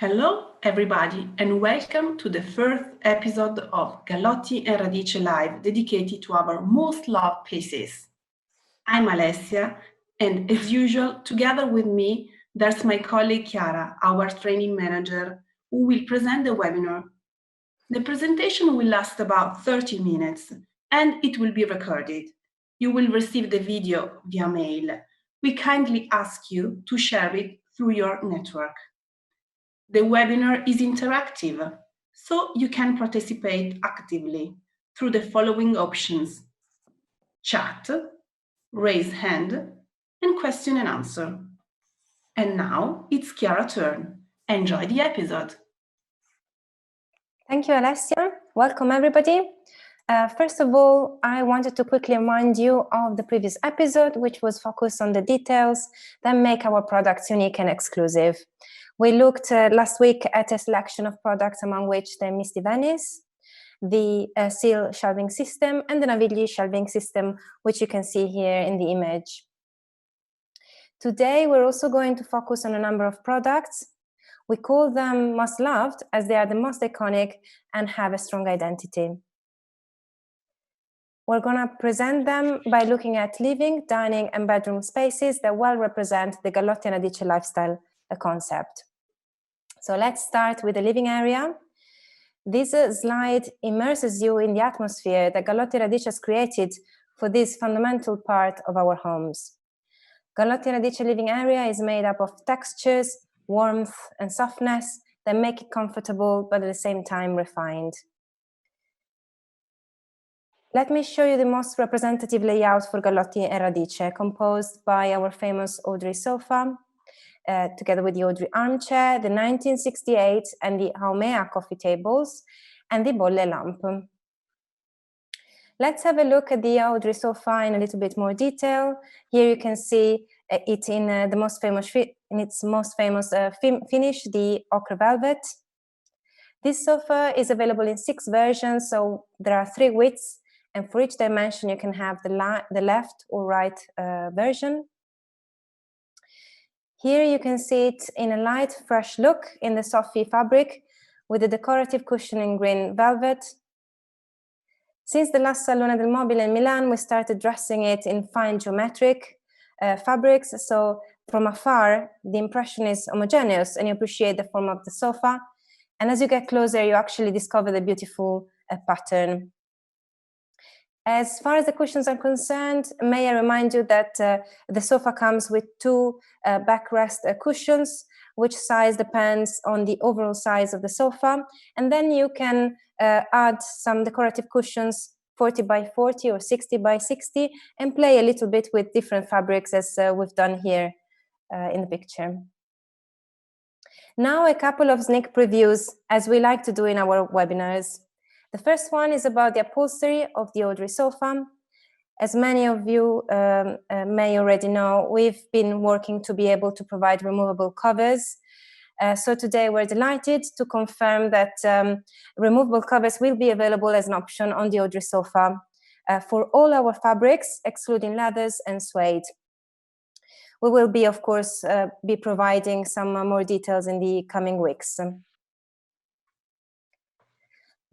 Hello, everybody, and welcome to the first episode of Gallotti&Radice Live, dedicated to our most loved pieces. I'm Alessia, and as usual, together with me, there's my colleague Chiara, our training manager, who will present the webinar. The presentation will last about 30 minutes, and it will be recorded. You will receive the video via mail. We kindly ask you to share it through your network. The webinar is interactive, so you can participate actively through the following options: chat, raise hand, and question and answer. And now it's Chiara's turn. Enjoy the episode. Thank you, Alessia. Welcome, everybody. First of all, I wanted to quickly remind you of the previous episode, which was focused on the details that make our products unique and exclusive. We looked last week at a selection of products, among which the Misty Venice, the Seal shelving system, and the Navigli shelving system, which you can see here in the image. Today, we're also going to focus on a number of products. We call them most loved as they are the most iconic and have a strong identity. We're going to present them by looking at living, dining, and bedroom spaces that well represent the Gallotti&Radice lifestyle concept. So let's start with the living area. This slide immerses you in the atmosphere that Gallotti&Radice has created for this fundamental part of our homes. Gallotti&Radice living area is made up of textures, warmth, and softness that make it comfortable, but at the same time refined. Let me show you the most representative layout for Gallotti&Radice, composed by our famous Audrey sofa, together with the Audrey armchair, the 1968 and the Haumea coffee tables, and the Bolle lamp. Let's have a look at the Audrey sofa in a little bit more detail. Here you can see it in its most famous finish, the ochre velvet. This sofa is available in 6 versions, so there are 3 widths, and for each dimension you can have the left or right version. Here you can see it in a light, fresh look in the Sophie fabric with a decorative cushion in green velvet. Since the last Salone del Mobile in Milan, we started dressing it in fine geometric fabrics, so from afar the impression is homogeneous and you appreciate the form of the sofa, and as you get closer you actually discover the beautiful pattern. As far as the cushions are concerned, may I remind you that the sofa comes with 2 backrest cushions, which size depends on the overall size of the sofa, and then you can add some decorative cushions 40 by 40 or 60 by 60 and play a little bit with different fabrics as we've done here in the picture. Now a couple of sneak previews, as we like to do in our webinars. The first one is about the upholstery of the Audrey sofa. As many of you may already know, we've been working to be able to provide removable covers. So today we're delighted to confirm that removable covers will be available as an option on the Audrey sofa for all our fabrics, excluding leathers and suede. We will be, of course, be providing some more details in the coming weeks.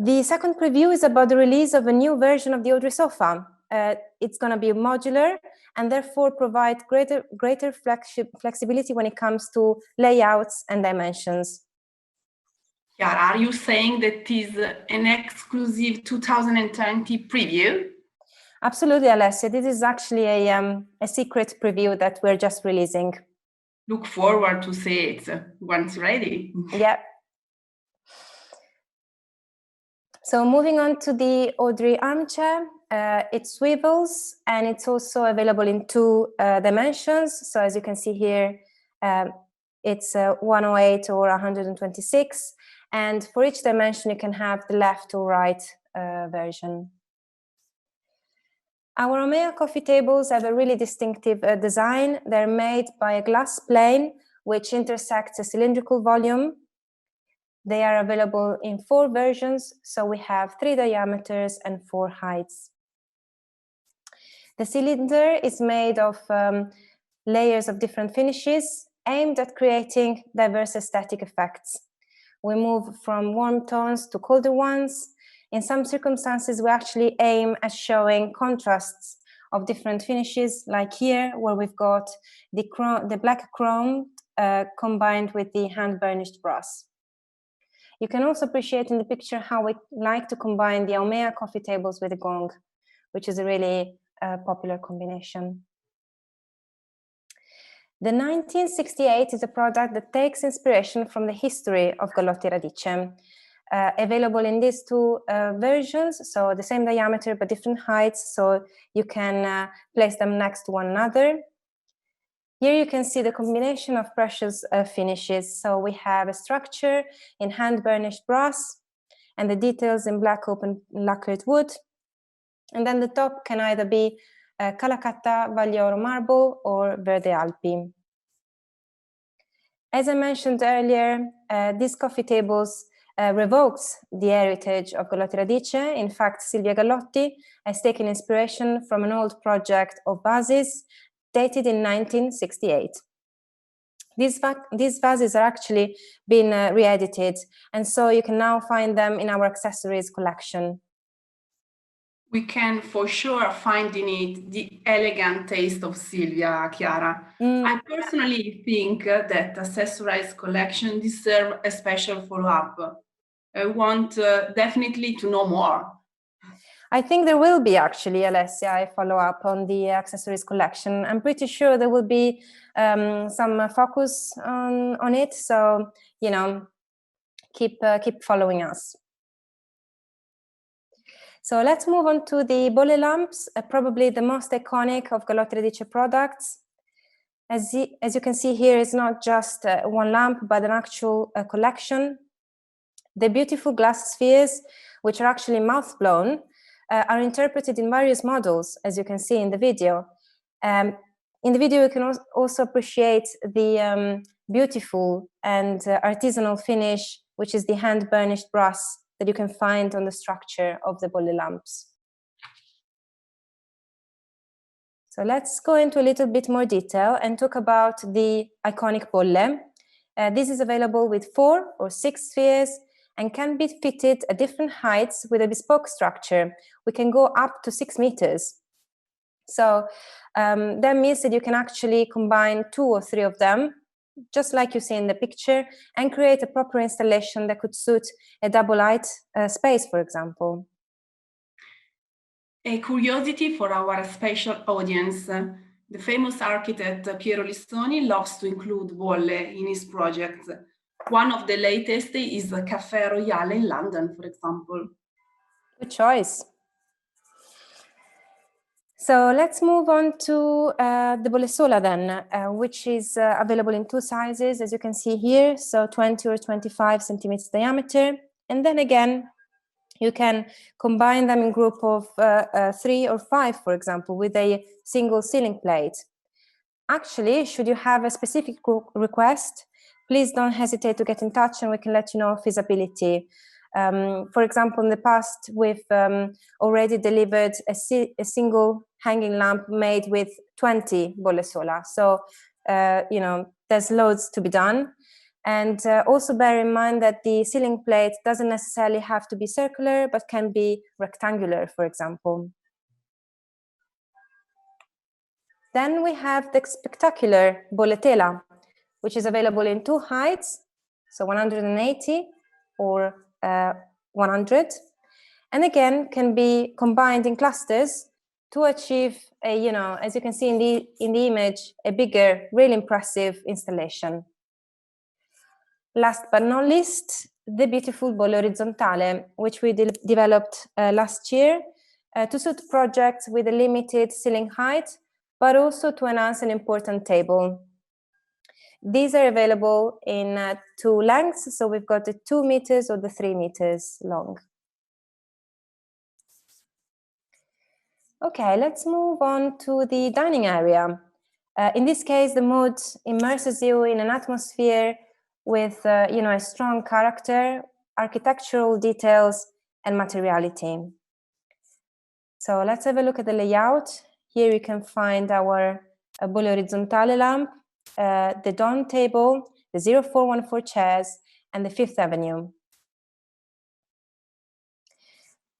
The second preview is about the release of a new version of the Audrey sofa. It's going to be modular and therefore provide greater flexibility when it comes to layouts and dimensions. Chiara, are you saying that is an exclusive 2020 preview? Absolutely, Alessia. This is actually a secret preview that we're just releasing. Look forward to see it once ready. Yeah. So moving on to the Audrey armchair, it swivels and it's also available in 2 dimensions. So as you can see here, it's 108 or 126. And for each dimension, you can have the left or right version. Our Haumea coffee tables have a really distinctive design. They're made by a glass plane, which intersects a cylindrical volume. They are available in 4 versions, so we have 3 diameters and 4 heights. The cylinder is made of layers of different finishes aimed at creating diverse aesthetic effects. we move from warm tones to colder ones. In some circumstances, we actually aim at showing contrasts of different finishes, like here, where we've got the black chrome combined with the hand-burnished brass. You can also appreciate in the picture how we like to combine the Aumea coffee tables with the gong, which is a really popular combination. The 1968 is a product that takes inspiration from the history of Gallotti&Radice. Available in these two versions, so the same diameter but different heights, so you can place them next to one another. Here you can see the combination of precious finishes. So we have a structure in hand-burnished brass and the details in black open lacquered wood. And then the top can either be Calacatta Vaglioro marble or Verde Alpi. As I mentioned earlier, these coffee tables revokes the heritage of Gallotti&Radice. In fact, Silvia Gallotti has taken inspiration from an old project of vases dated in 1968. These vases are actually been re-edited, and so you can now find them in our accessories collection. We can for sure find in it the elegant taste of Silvia, Chiara. I personally think that accessorized collection deserve a special follow-up. I want definitely to know more. I think there will be actually, Alessia, a follow-up on the accessories collection. I'm pretty sure there will be some focus on it. So, you know, keep following us. So let's move on to the bolle lamps, probably the most iconic of Gallotti&Radice products. As you can see here, it's not just one lamp, but an actual collection. The beautiful glass spheres, which are actually mouth-blown, are interpreted in various models, as you can see in the video. In the video, you can also appreciate the beautiful and artisanal finish, which is the hand-burnished brass that you can find on the structure of the bolle lamps. So let's go into a little bit more detail and talk about the iconic bolle. This is available with 4 or 6 spheres and can be fitted at different heights with a bespoke structure. We can go up to 6 meters. So that means that you can actually combine 2 or 3 of them, just like you see in the picture, and create a proper installation that could suit a double height space, for example. A curiosity for our special audience. The famous architect Piero Lissoni loves to include bolle in his projects. One of the latest is the Café Royale in London, for example. Good choice. So let's move on to the bolle sola then, which is available in 2 sizes, as you can see here, so 20 or 25 centimeters diameter. And then again, you can combine them in group of 3 or 5, for example, with a single sealing plate. Actually, should you have a specific request, please don't hesitate to get in touch and we can let you know feasibility. For example, in the past, we've already delivered a single hanging lamp made with 20 bolle sola. So, you know, there's loads to be done. And also bear in mind that the sealing plate doesn't necessarily have to be circular, but can be rectangular, for example. Then we have the spectacular bolle tela, which is available in 2 heights, so 180 or 100, and again can be combined in clusters to achieve a, you know, as you can see in the image, a bigger, really impressive installation. Last but not least, the beautiful bolle orizzontale, which we developed last year to suit projects with a limited ceiling height, but also to enhance an important table. These are available in 2 lengths, so we've got the 2 meters or the 3 meters long. Okay, let's move on to the dining area. In this case, the mood immerses you in an atmosphere with you know, a strong character, architectural details, and materiality. So let's have a look at the layout. Here you can find our bolle orizzontale lamp, the dawn table, the 0414 chairs, and the Fifth Avenue.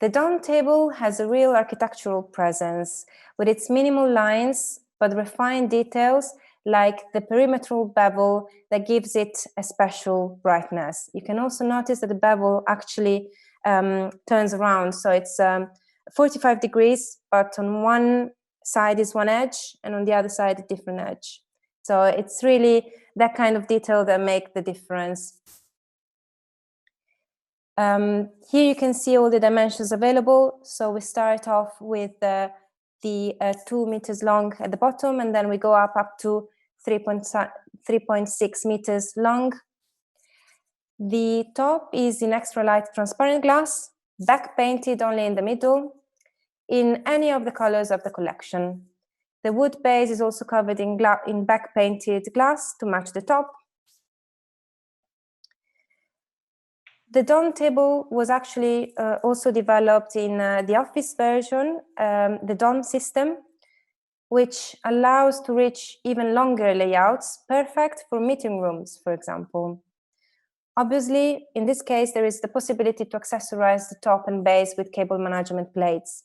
The Dawn table has a real architectural presence, with its minimal lines but refined details like the perimetral bevel that gives it a special brightness. You can also notice that the bevel actually turns around, so it's 45 degrees, but on one side is one edge and on the other side a different edge. So it's really that kind of detail that make the difference. Here you can see all the dimensions available. So we start off with the 2 meters long at the bottom, and then we go up to 3.6 meters long. The top is in extra light transparent glass, back painted only in the middle, in any of the colors of the collection. The wood base is also covered in back painted glass to match the top. The Dawn table was actually also developed in the office version, the Dawn system, which allows to reach even longer layouts, perfect for meeting rooms, for example. Obviously, in this case, there is the possibility to accessorize the top and base with cable management plates.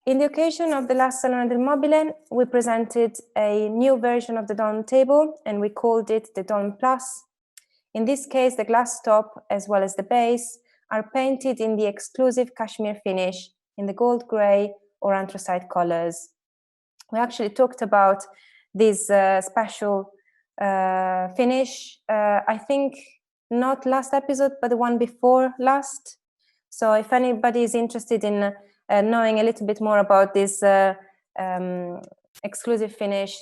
In the occasion of the last Salone del Mobile, we presented a new version of the Dawn table, and we called it the Dawn Plus. In this case, the glass top, as well as the base, are painted in the exclusive cashmere finish in the gold gray or anthracite colors. We actually talked about this special finish, I think not last episode, but the one before last. So if anybody is interested in knowing a little bit more about this exclusive finish,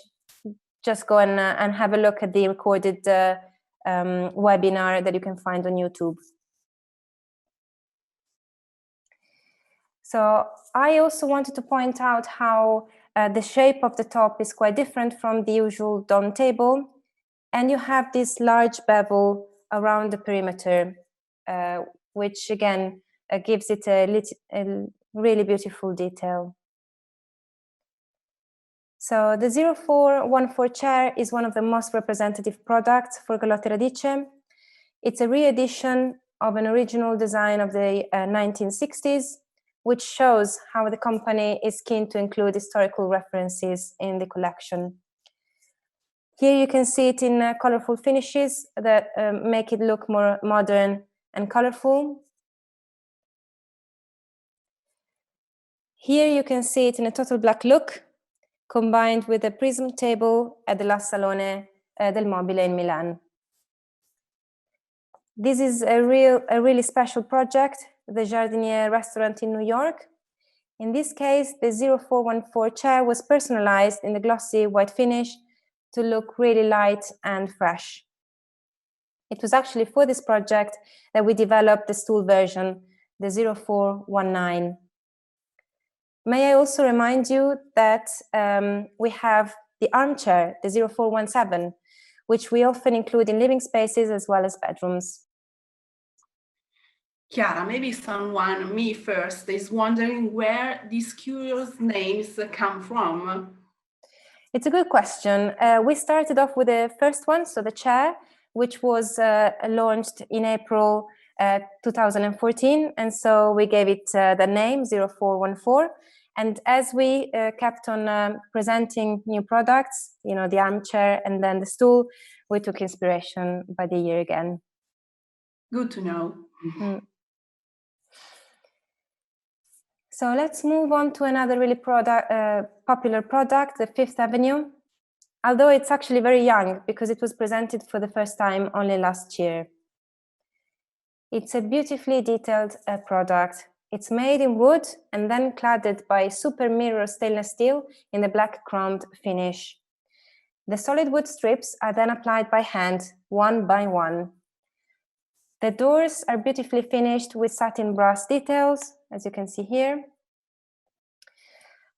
just go and have a look at the recorded webinar that you can find on YouTube. So I also wanted to point out how the shape of the top is quite different from the usual Dawn table, and you have this large bevel around the perimeter, which again gives it a really beautiful detail. So the 0414 chair is one of the most representative products for Gallotti&Radice. It's a re-edition of an original design of the 1960s, which shows how the company is keen to include historical references in the collection. Here you can see it in colorful finishes that make it look more modern and colorful. Here you can see it in a total black look, combined with a prism table at the last Salone del Mobile in Milan. This is a really special project, the Jardinier restaurant in New York. In this case, the 0414 chair was personalized in the glossy white finish to look really light and fresh. It was actually for this project that we developed the stool version, the 0419. May I also remind you that we have the armchair, the 0417, which we often include in living spaces as well as bedrooms. Chiara, maybe someone, me first, is wondering where these curious names come from. It's a good question. We started off with the first one, so the chair, which was launched in April 2014, and so we gave it the name 0414. And as we kept on presenting new products, you know, the armchair and then the stool, we took inspiration by the year again. Good to know. Mm-hmm. So let's move on to another really popular product, the Fifth Avenue. Although it's actually very young because it was presented for the first time only last year. It's a beautifully detailed product. It's made in wood and then cladded by super mirror stainless steel in the black chromed finish. The solid wood strips are then applied by hand, one by one. The doors are beautifully finished with satin brass details, as you can see here.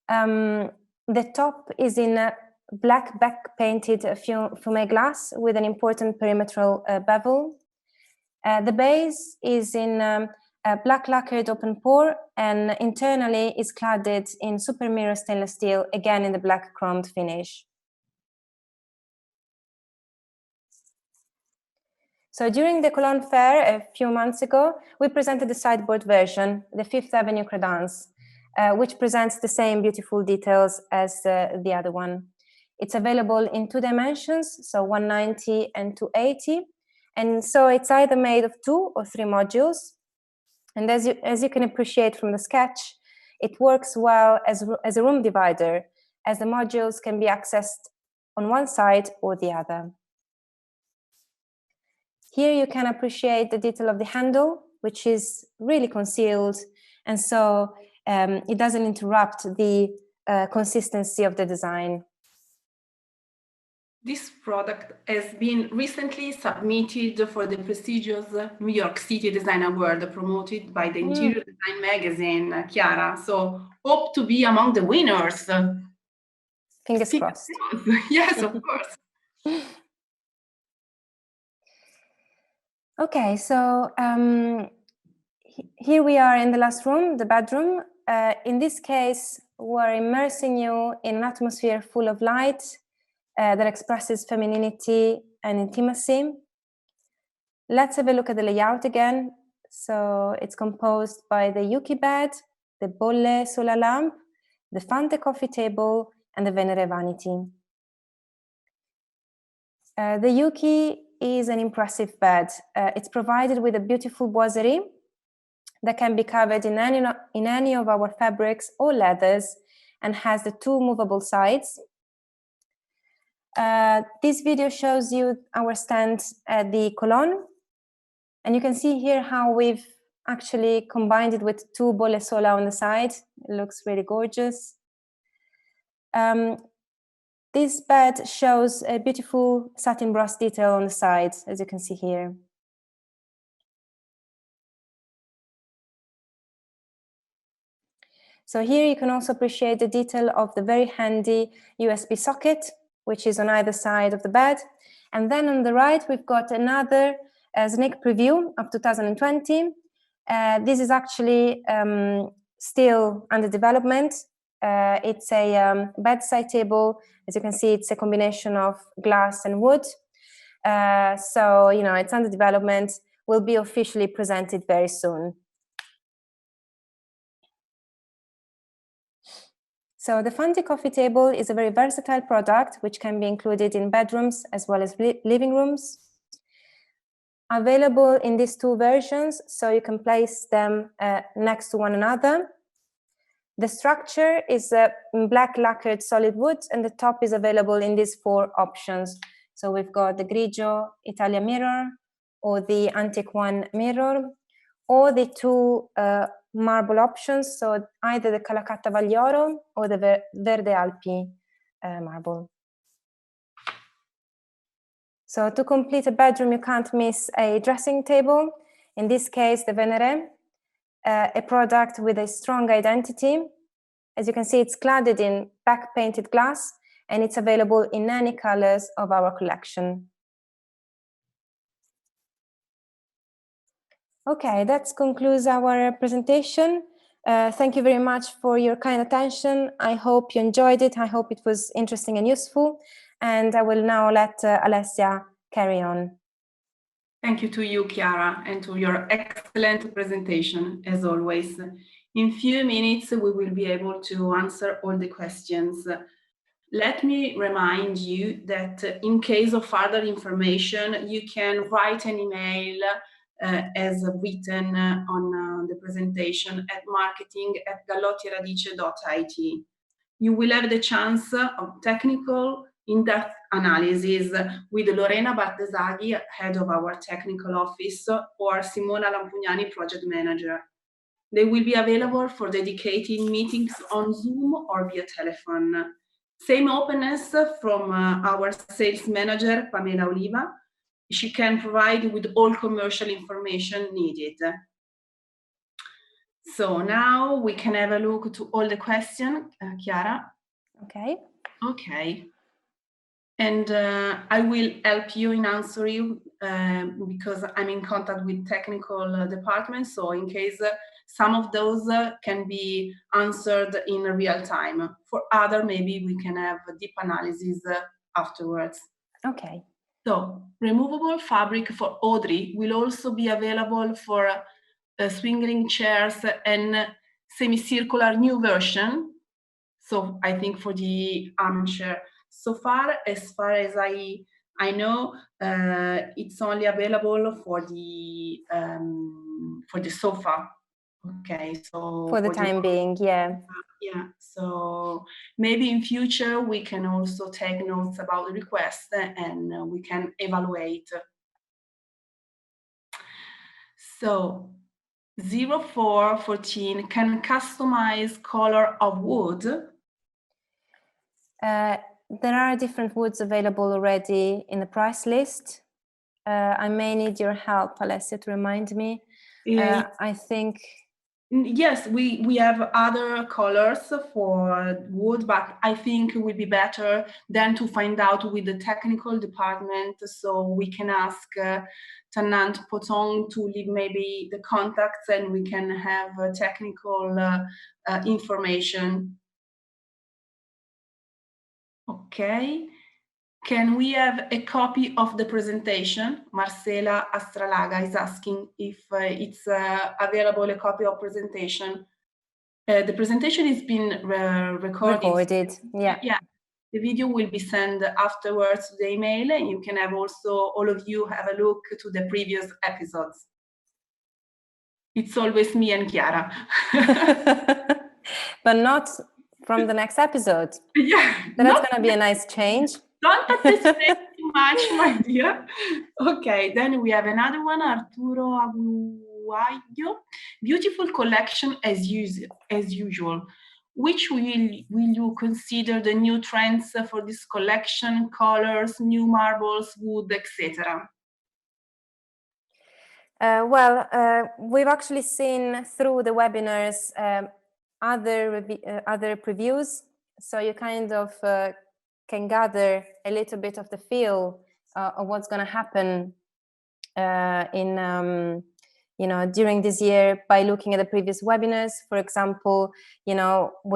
The top is in black back painted fumé glass with an important perimetral bevel. The base is in black lacquered open pore and internally is cladded in super mirror stainless steel, again in the black chromed finish. So during the Cologne Fair a few months ago, we presented the sideboard version, the Fifth Avenue Credence, which presents the same beautiful details as the other one. It's available in 2 dimensions, so 190 and 280. And so it's either made of 2 or 3 modules. And as you can appreciate from the sketch, it works well as a room divider, as the modules can be accessed on one side or the other. Here you can appreciate the detail of the handle, which is really concealed, and so it doesn't interrupt the consistency of the design. This product has been recently submitted for the prestigious New York City Design Award promoted by the Interior Design magazine, Chiara. So hope to be among the winners. Fingers crossed. Yes, of course. Okay, so here we are in the last room, the bedroom. In this case, we're immersing you in an atmosphere full of light that expresses femininity and intimacy. Let's have a look at the layout again. So it's composed by the Yuki bed, the Bolle solar lamp, the Fante coffee table, and the Venere vanity. The Yuki is an impressive bed. It's provided with a beautiful boiserie that can be covered in any of our fabrics or leathers and has the 2 movable sides. This video shows you our stand at the Cologne, and you can see here how we've actually combined it with 2 Bolle Sola on the side. It looks really gorgeous. This bed shows a beautiful satin brass detail on the sides, as you can see here. So here you can also appreciate the detail of the very handy USB socket, which is on either side of the bed. And then on the right, we've got another sneak preview of 2020. This is actually still under development. It's a bedside table. As you can see, it's a combination of glass and wood. So, it's under development, will be officially presented very soon. So the Fante coffee table is a very versatile product which can be included in bedrooms as well as living rooms. Available in these 2 versions, so you can place them next to one another. The structure is black lacquered solid wood, and the top is available in these 4 options. So we've got the Grigio Italia mirror, or the Antique One mirror, or the 2 marble options, so either the Calacatta Vaglioro or the Verde Alpi marble. So to complete a bedroom, you can't miss a dressing table. In this case, the Venere, a product with a strong identity. As you can see, it's cladded in back-painted glass, and it's available in any colors of our collection. Okay, that concludes our presentation. Thank you very much for your kind attention. I hope you enjoyed it. I hope it was interesting and useful. And I will now let Alessia carry on. Thank you to you, Chiara, and to your excellent presentation, as always. In few minutes, we will be able to answer all the questions. Let me remind you that in case of further information, you can write an email as written on the presentation at marketing@gallotti&Radice.it. You will have the chance of technical in-depth analysis with Lorena Bartesaghi, head of our technical office, or Simona Lampugnani, project manager. They will be available for dedicated meetings on Zoom or via telephone. Same openness from our sales manager, Pamela Oliva. She can provide with all commercial information needed. So now we can have a look to all the questions, Chiara. Okay. Okay. And I will help you in answering because I'm in contact with technical departments. So in case some of those can be answered in real time. For other, maybe we can have a deep analysis afterwards. Okay. So, removable fabric for Audrey will also be available for swinging chairs and semicircular new version. So I think for the armchair. So far as I know, it's only available for the sofa. Okay, so For the time being, yeah. Yeah, so maybe in future we can also take notes about the request and we can evaluate. So 0414 can customize color of wood. There are different woods available already in the price list. I may need your help, Alessia, to remind me. I think... Yes, we have other colors for wood, but I think it would be better then to find out with the technical department, so we can ask Tannant Potong to leave maybe the contacts and we can have technical information. Okay. Can we have a copy of the presentation? Marcela Astralaga is asking if it's available, a copy of presentation. The presentation is been recorded. Yeah. Yeah. The video will be sent afterwards to the email, and you can have also, all of you, have a look to the previous episodes. It's always me and Chiara. But not from the next episode. Yeah. That's going to be a nice change. Don't anticipate too much, my dear. Okay, then we have another one, Arturo Aguayo. Beautiful collection as usual. Which will you consider the new trends for this collection? Colors, new marbles, wood, etc. We've actually seen through the webinars other previews, so you kind of can gather a little bit of the feel of what's going to happen during this year by looking at the previous webinars. For example, we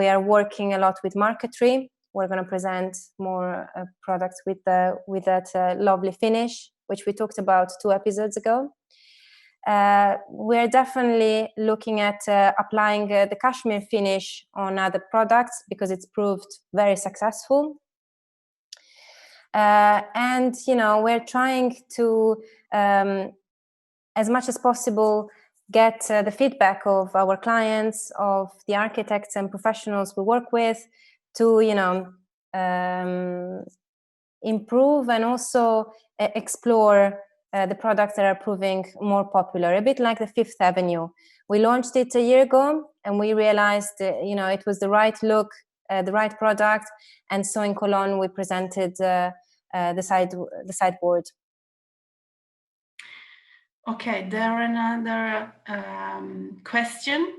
are working a lot with marquetry. We're going to present more products with that lovely finish, which we talked about 2 episodes ago. We're definitely looking at applying the cashmere finish on other products because it's proved very successful. And we're trying to as much as possible get the feedback of our clients, of the architects and professionals we work with, to improve and also explore the products that are proving more popular, a bit like the Fifth Avenue. We launched it a year ago and we realized it was the right look, the right product, and so in Cologne we presented the sideboard. Okay, there another question.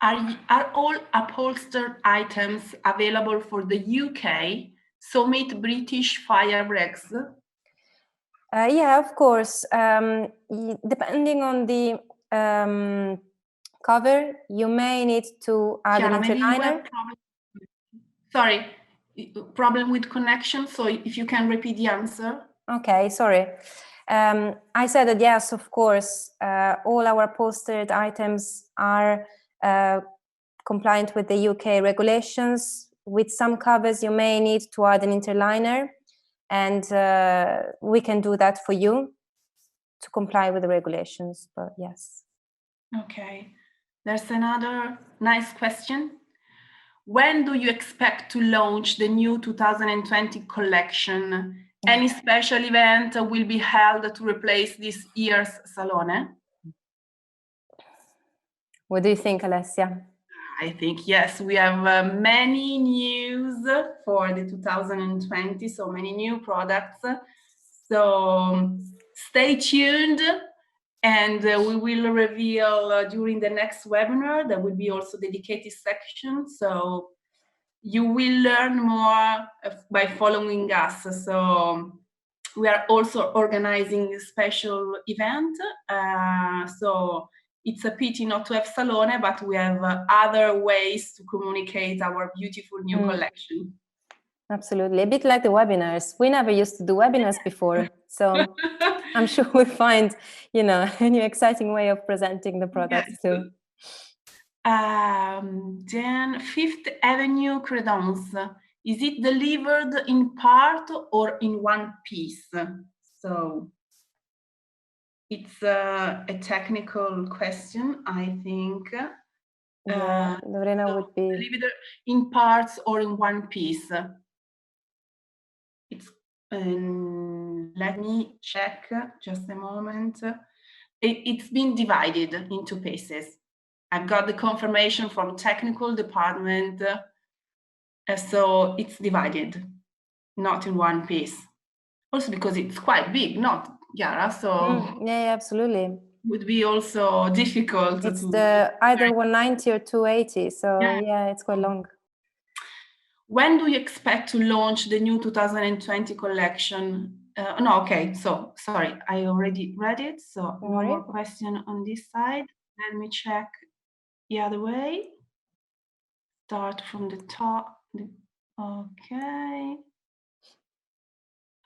Are all upholstered items available for the UK? So meet British fire breaks? Yeah, of course. Depending on the cover, you may need to add an interliner. Sorry, problem with connection. So if you can repeat the answer. Okay, sorry. I said that yes, of course, all our upholstered items are compliant with the UK regulations. With some covers, you may need to add an interliner, and we can do that for you to comply with the regulations, but yes. Okay, there's another nice question. When do you expect to launch the new 2020 collection? Any special event will be held to replace this year's Salone? What do you think, Alessia? I think, yes, we have many news for the 2020, so many new products. So stay tuned, and we will reveal during the next webinar. There will be also dedicated section, so you will learn more by following us. So we are also organizing a special event. So it's a pity not to have Salone, but we have other ways to communicate our beautiful new collection. Absolutely. A bit like the webinars. We never used to do webinars before. So I'm sure we find, a new exciting way of presenting the products too. Then Fifth Avenue credence. Is it delivered in part or in one piece? So it's a technical question, I think. Yeah, Lorena would be delivered in parts or in one piece. It's let me check just a moment. It's been divided into pieces. I've got the confirmation from technical department, so it's divided, not in one piece. Also because it's quite big, not Chiara, so yeah, absolutely. Would be also difficult. It's either 190 or 280, so yeah, it's quite long. When do you expect to launch the new 2020 collection? No, okay, so sorry, I already read it, so no more question on this side. Let me check the other way. Start from the top. Okay.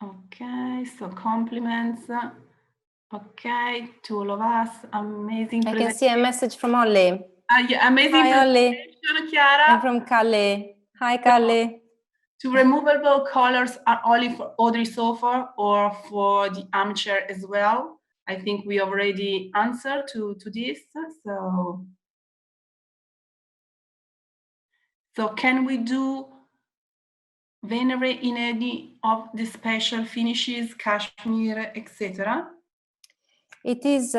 Okay, so compliments. Okay, to all of us, amazing. I can see a message from Ollie. Yeah, amazing. Hi, Ollie. Chiara. I'm from Callie. Hi, Callie. Two removable collars are only for Audrey sofa or for the armchair as well. I think we already answered to this. So can we do Venere in any of the special finishes, cashmere, etc.? It is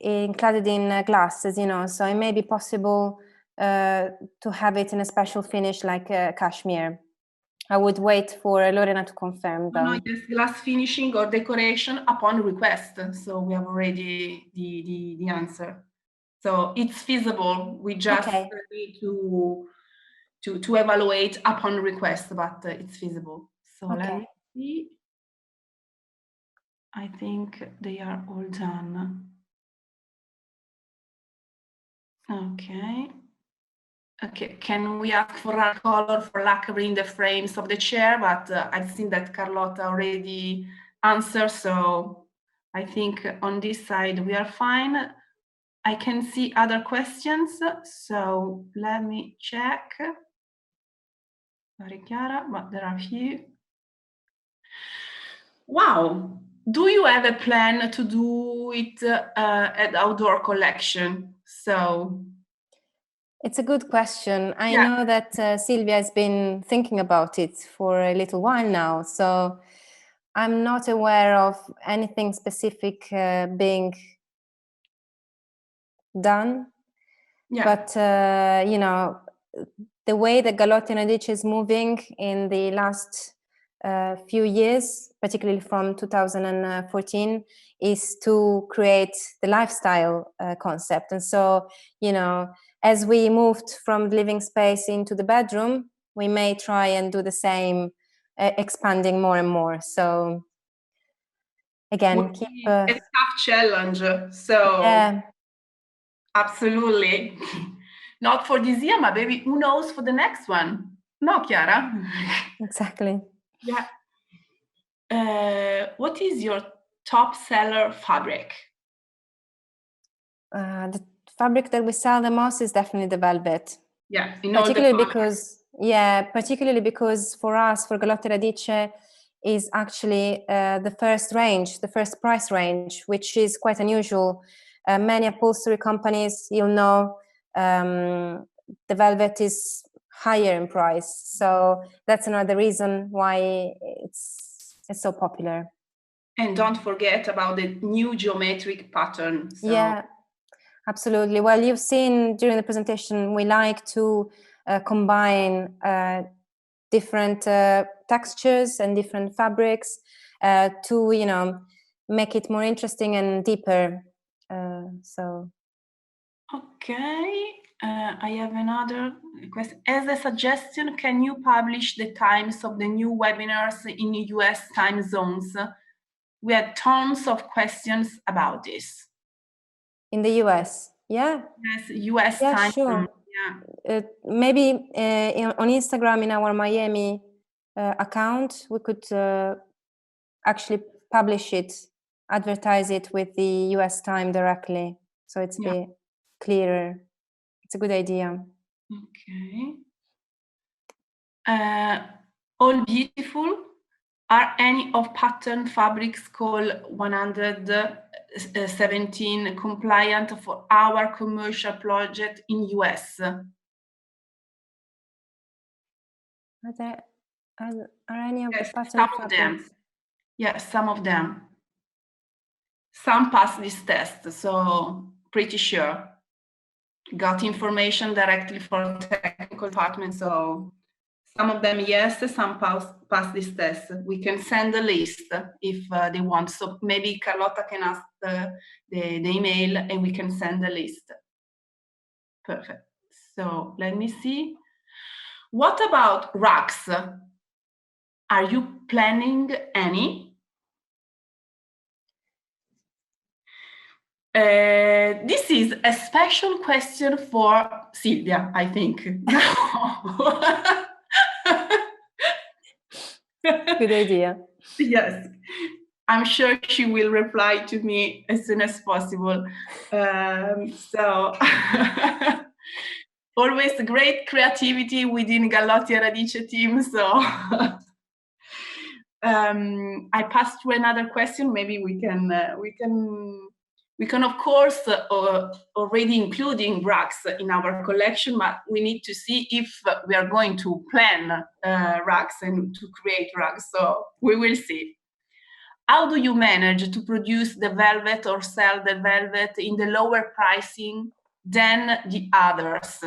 included in glass, as you know, so it may be possible to have it in a special finish like cashmere. I would wait for Lorena to confirm though. No, yes, glass finishing or decoration upon request. So we have already the answer. So it's feasible. We just need to evaluate upon request, but it's feasible. So let me see. I think they are all done. Okay. Okay, can we ask for a color for lacquering the frames of the chair? But I've seen that Carlotta already answered, so I think on this side we are fine. I can see other questions, so let me check. Very chiara, but there are a few. Wow, do you have a plan to do it at outdoor collection? So it's a good question. I know that Silvia has been thinking about it for a little while now, so I'm not aware of anything specific being done. But the way that Gallotti&Radice is moving in the last few years, particularly from 2014, is to create the lifestyle concept. And so, as we moved from the living space into the bedroom, we may try and do the same, expanding more and more. So again, keep a tough challenge. So yeah. Absolutely. Not for this year, but maybe who knows for the next one. No, Chiara? Exactly. Yeah. What is your top seller fabric? The fabric that we sell the most is definitely the velvet. Yeah, particularly because for us, for Gallotti&Radice, is actually the first price range, which is quite unusual. Many upholstery companies, the velvet is higher in price. So that's another reason why it's so popular. And don't forget about the new geometric pattern. So. Yeah, absolutely. Well, you've seen during the presentation, we like to combine different textures and different fabrics to, make it more interesting and deeper. Okay, I have another question. As a suggestion, can you publish the times of the new webinars in US time zones? We had tons of questions about this. In the US? Yeah. Yes, US time sure. zone. Yeah. Maybe on Instagram in our Miami account, we could actually publish it, advertise it with the US time directly, so it's a bit clearer. It's a good idea. Okay. All beautiful. Are any of pattern fabrics called 117 compliant for our commercial project in US? Are any of the pattern some fabrics? of them. Yes, some of them. Some pass this test, so pretty sure. Got information directly from technical department, so some of them yes, some pass this test. We can send a list if they want. So maybe Carlotta can ask the email and we can send a list. Perfect. So let me see. What about racks? Are you planning any? This is a special question for Silvia, I think. Good idea. Yes, I'm sure she will reply to me as soon as possible. So always great creativity within Gallotti&Radice team. So I passed to another question. Maybe we can of course already including racks in our collection, but we need to see if we are going to plan racks and to create racks. So we will see. How do you manage to produce the velvet or sell the velvet in the lower pricing than the others?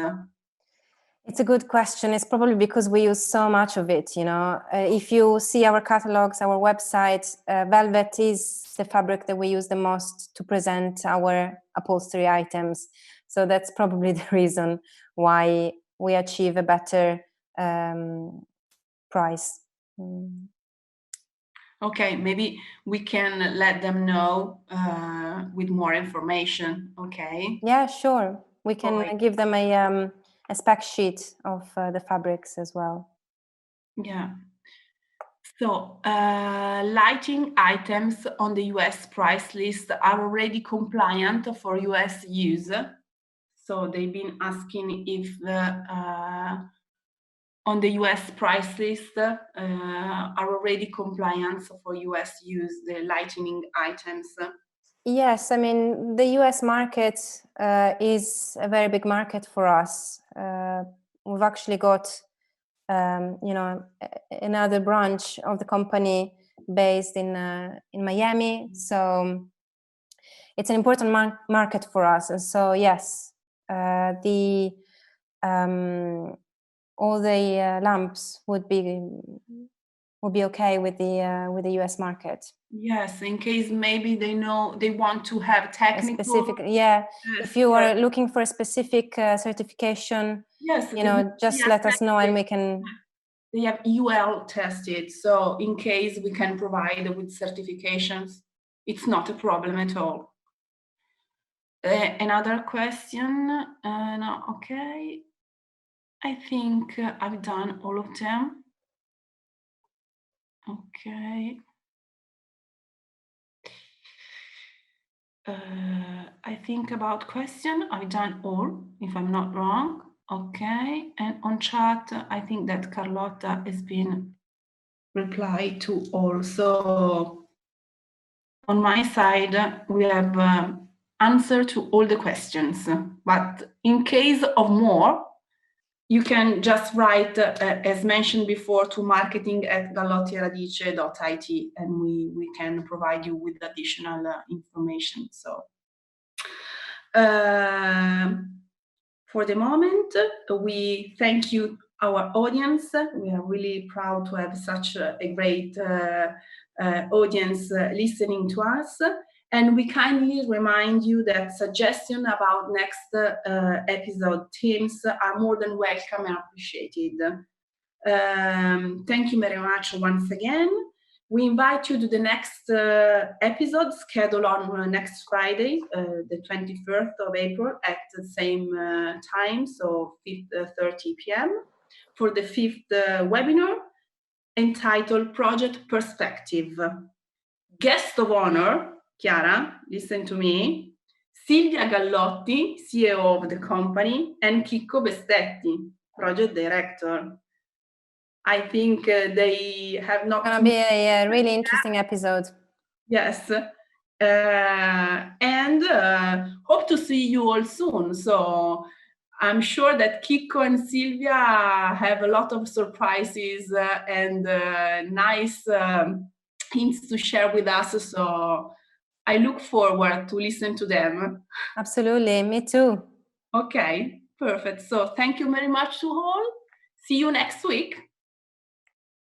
It's a good question. It's probably because we use so much of it, you know. If you see our catalogs, our website, velvet is the fabric that we use the most to present our upholstery items. So that's probably the reason why we achieve a better price. Okay, maybe we can let them know with more information, okay? Yeah, sure. We can give them a spec sheet of the fabrics as well. Yeah. So, lighting items on the US price list are already compliant for US use. So they've been asking if on the US price list are already compliant for US use, the lighting items. Yes, I mean, the US market is a very big market for us. We've actually got, you know, another branch of the company based in Miami. So it's an important market for us. And so, yes, all the lamps would be okay with the US market. Yes, in case maybe they know they want to have technical. Specific, yeah. If you are looking for a specific certification, yes, you know, just let us know and we can. They have UL tested, so in case we can provide with certifications, it's not a problem at all. Another question? No, okay. I think I've done all of them. Okay. I think about question, I've done all, if I'm not wrong. Okay, and on chat, I think that Carlotta has been replied to all. So on my side, we have answer to all the questions, but in case of more, you can just write, as mentioned before, to marketing@gallotti&radice.it, and we can provide you with additional information. So for the moment, we thank you, our audience. We are really proud to have such a great audience listening to us. And we kindly remind you that suggestions about next episode themes are more than welcome and appreciated. Thank you very much once again. We invite you to the next episode scheduled on next Friday, the 21st of April at the same time, so 5:30 p.m. for the 5th webinar. entitled Project Perspective. Guest of honor, Chiara, listen to me, Silvia Gallotti, CEO of the company, and Chicco Bestetti, project director. I think they have not... It's going to be a really interesting episode. Yes. And hope to see you all soon. So I'm sure that Chicco and Silvia have a lot of surprises and nice hints to share with us. So I look forward to listen to them. Absolutely, me too. Okay, perfect. So thank you very much to all. See you next week.